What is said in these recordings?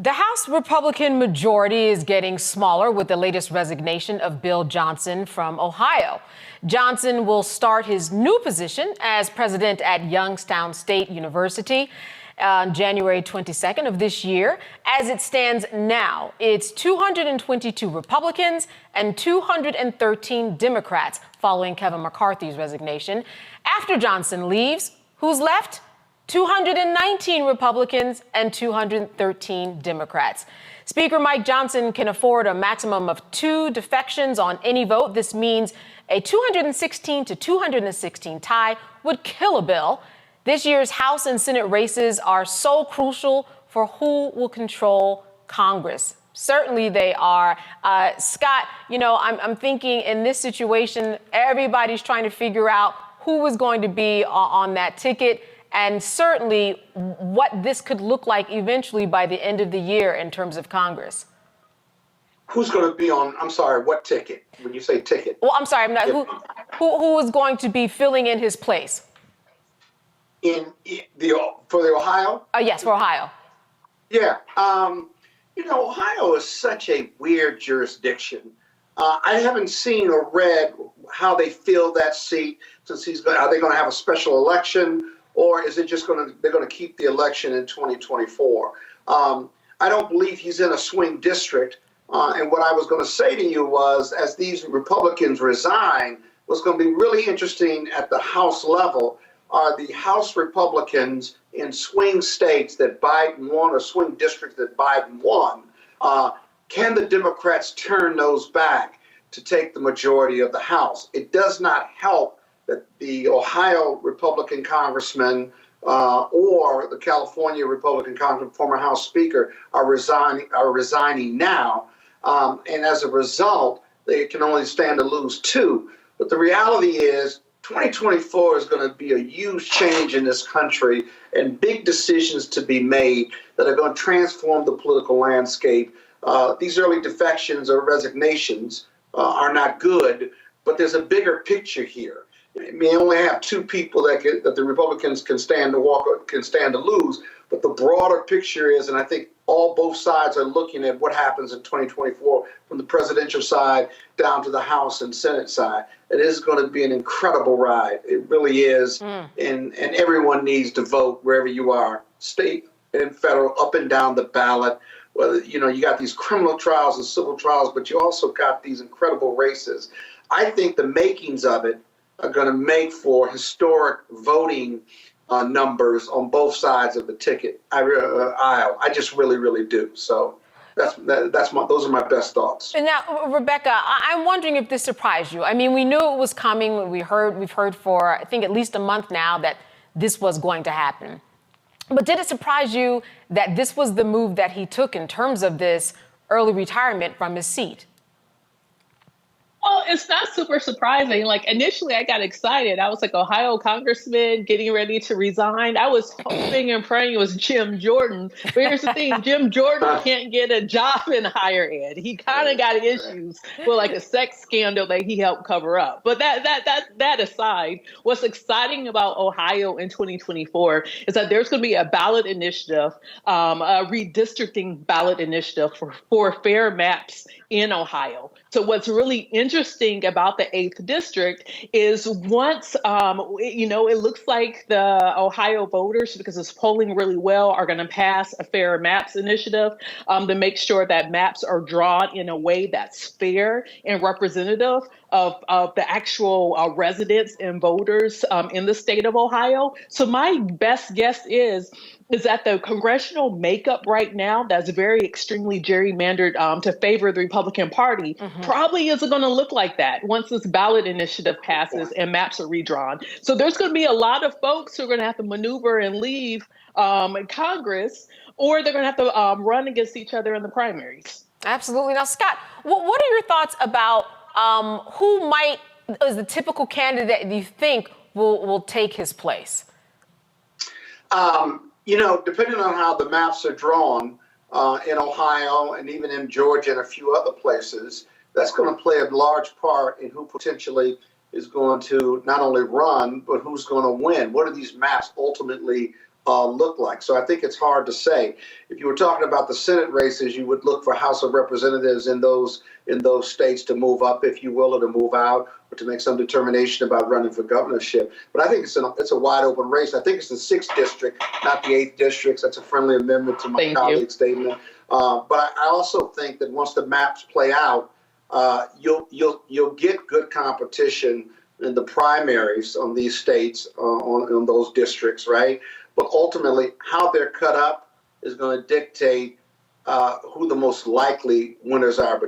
The House Republican majority is getting smaller with the latest resignation of Bill Johnson from Ohio. Johnson will start his new position as president at Youngstown State University on January 22nd of this year. As it stands now, it's 222 Republicans and 213 Democrats following Kevin McCarthy's resignation. After Johnson leaves, who's left? 219 Republicans and 213 Democrats. Speaker Mike Johnson can afford a maximum of 2 defections on any vote. This means a 216 to 216 tie would kill a bill. This year's House and Senate races are so crucial for who will control Congress. Certainly they are. Scott, I'm thinking in this situation, everybody's trying to figure out who is going to be on that ticket, and certainly what this could look like eventually by the end of the year in terms of Congress. Who's going to be on, I'm sorry, what ticket? When you say ticket. Well, I'm sorry, who is going to be filling in his place? For the Ohio? Yes, for Ohio. Yeah. Ohio is such a weird jurisdiction. I haven't seen or read how they fill that seat since are they going to have a special election? Or is it just they're going to keep the election in 2024? I don't believe he's in a swing district. And what I was going to say to you was, as these Republicans resign, what's going to be really interesting at the House level are the House Republicans in swing states that Biden won or swing districts that Biden won. Can the Democrats turn those back to take the majority of the House? It does not help that the Ohio Republican congressman or the California Republican congressman, former House Speaker, are resigning now. And as a result, they can only stand to lose 2. But the reality is 2024 is going to be a huge change in this country and big decisions to be made that are going to transform the political landscape. These early defections or resignations are not good, but there's a bigger picture here. I mean, only have 2 people that the Republicans can stand to lose, but the broader picture is, and I think both sides are looking at what happens in 2024 from the presidential side down to the House and Senate side. It is going to be an incredible ride. It really is, and everyone needs to vote wherever you are, state and federal, up and down the ballot. Well, you got these criminal trials and civil trials, but you also got these incredible races. I think the makings of it are going to make for historic voting numbers on both sides of the ticket aisle. I just really, really do. So those are my best thoughts. And now, Rebecca, I'm wondering if this surprised you. I mean, we knew it was coming. We've heard for, I think, at least a month now that this was going to happen. But did it surprise you that this was the move that he took in terms of this early retirement from his seat? Well, it's not super surprising. Like, initially, I got excited. I was like, Ohio congressman getting ready to resign. I was hoping and praying it was Jim Jordan. But here's the thing, Jim Jordan can't get a job in higher ed. He kind of got issues with like a sex scandal that he helped cover up. But that aside, what's exciting about Ohio in 2024 is that there's going to be a ballot initiative, a redistricting ballot initiative for fair maps in Ohio. So what's really interesting about the 8th district is once, it looks like the Ohio voters, because it's polling really well, are going to pass a fair maps initiative to make sure that maps are drawn in a way that's fair and representative of the actual residents and voters in the state of Ohio. So my best guess is that the congressional makeup right now that's very extremely gerrymandered to favor the Republican Party probably isn't going to look like that once this ballot initiative passes and maps are redrawn. So there's going to be a lot of folks who are going to have to maneuver and leave Congress, or they're going to have to run against each other in the primaries. Absolutely. Now, Scott, what are your thoughts about who is the typical candidate you think will take his place? Depending on how the maps are drawn in Ohio and even in Georgia and a few other places, that's going to play a large part in who potentially is going to not only run, but who's going to win. What do these maps ultimately look like. So I think it's hard to say. If you were talking about the Senate races, you would look for House of Representatives in those states to move up, if you will, or to move out, or to make some determination about running for governorship. But I think it's a wide open race. I think it's the 6th district, not the 8th district. That's a friendly amendment to my colleague's statement. But I also think that once the maps play out, you'll get good competition in the primaries on these states, on those districts, right? But ultimately, how they're cut up is going to dictate who the most likely winners are.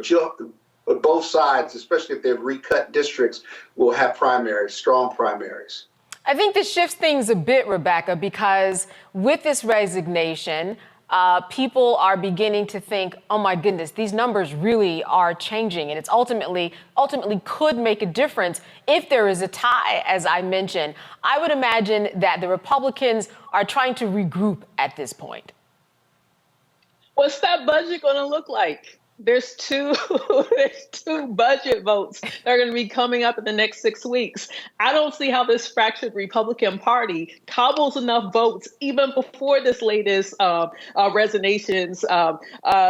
But both sides, especially if they've recut districts, will have primaries, strong primaries. I think this shifts things a bit, Rebecca, because with this resignation, people are beginning to think, oh my goodness, these numbers really are changing, and it's ultimately could make a difference if there is a tie, as I mentioned. I would imagine that the Republicans are trying to regroup at this point. What's that budget going to look like? There's two budget votes that are going to be coming up in the next 6 weeks. I don't see how this fractured Republican Party cobbles enough votes even before this latest resignations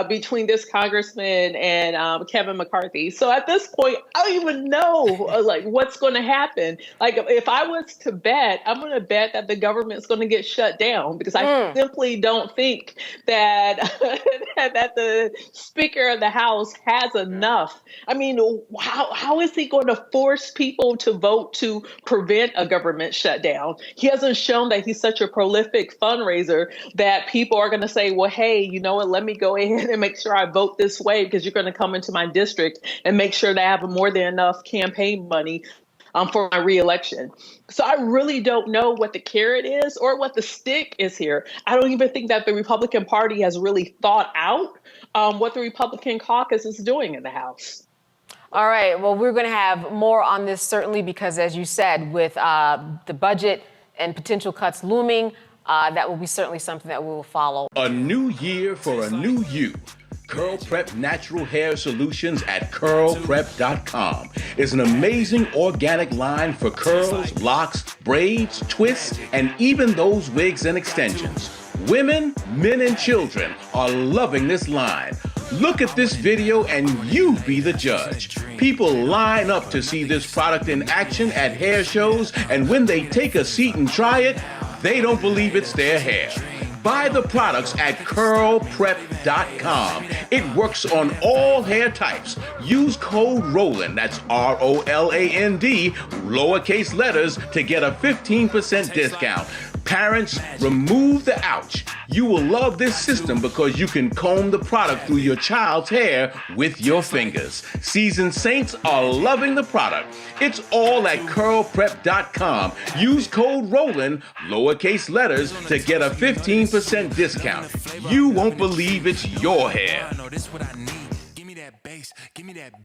between this congressman and Kevin McCarthy. So at this point, I don't even know what's going to happen. Like, if I was to bet, I'm going to bet that the government's going to get shut down, because I simply don't think that that the Speaker of the House has enough. I mean, how is he going to force people to vote to prevent a government shutdown? He hasn't shown that he's such a prolific fundraiser that people are going to say, well, hey, you know what, let me go ahead and make sure I vote this way, because you're going to come into my district and make sure that I have more than enough campaign money for my reelection. So I really don't know what the carrot is or what the stick is here. I don't even think that the Republican Party has really thought out what the Republican caucus is doing in the House. All right. Well, we're going to have more on this, certainly, because, as you said, with the budget and potential cuts looming, that will be certainly something that we will follow. A new year for a new you. Curl Prep Natural Hair Solutions at curlprep.com is an amazing organic line for curls, locks, braids, twists, and even those wigs and extensions. Women, men, and children are loving this line. Look at this video and you be the judge. People line up to see this product in action at hair shows, and when they take a seat and try it, they don't believe it's their hair. Buy the products at curlprep.com. It works on all hair types. Use code Roland, that's ROLAND, lowercase letters, to get a 15% discount. Parents, remove the ouch. You will love this system because you can comb the product through your child's hair with your fingers. Seasoned saints are loving the product. It's all at curlprep.com. Use code Roland, lowercase letters, to get a 15% discount. You won't believe it's your hair.